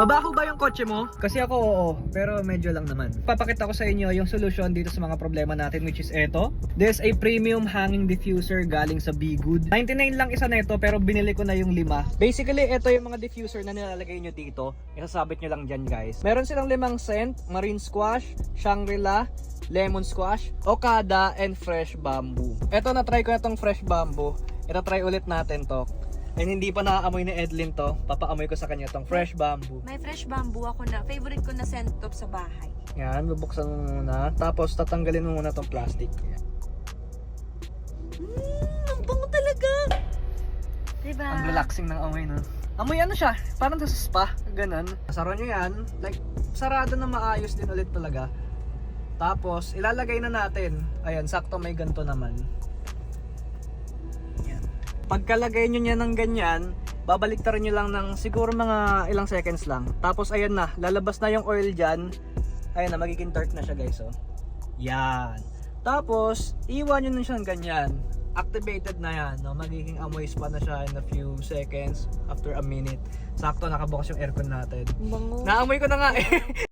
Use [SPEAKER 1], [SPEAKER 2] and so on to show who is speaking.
[SPEAKER 1] Mabaho ba yung kotse mo? Kasi ako oo, pero medyo lang naman. Papakita ko sa inyo yung solution dito sa mga problema natin, which is eto. This a premium hanging diffuser galing sa Bgood. 99 lang isa nito pero binili ko na yung 5. Basically, ito yung mga diffuser na nilalagay nyo dito. Isasabit nyo lang dyan guys. Meron silang 5 scent, marine squash, Shangri-La, lemon squash, Okada, and fresh bamboo. Ito na-try ko na tong fresh bamboo. Ito try ulit natin to. And hindi pa nakaamoy ni Edlin to. Papaamoy ko sa kanya tong fresh bamboo.
[SPEAKER 2] May fresh bamboo ako na. Favorite ko na scent top sa bahay.
[SPEAKER 1] Yan, bubuksan mo muna. Tapos tatanggalin mo muna tong plastic.
[SPEAKER 2] Ang bango talaga! Diba?
[SPEAKER 1] Ang relaxing ng amoy, no? Amoy ano siya? Parang sa spa. Ganun. Saro nyo yan. Like, sarado na maayos din ulit talaga. Tapos, ilalagay na natin. Ayan, sakto may ganito naman. Pagkalagay nyo niya ng ganyan, babaliktarin nyo lang ng siguro mga ilang seconds lang. Tapos ayan na, lalabas na yung oil dyan. Ayan na, magiging dark na siya guys. Oh. Yan. Tapos, iwan nyo na siya ng ganyan. Activated na yan. No? Magiging amoy spa na siya in a few seconds after a minute. Sakto, nakabukas yung aircon natin.
[SPEAKER 2] Bango.
[SPEAKER 1] Naamoy ko na nga eh.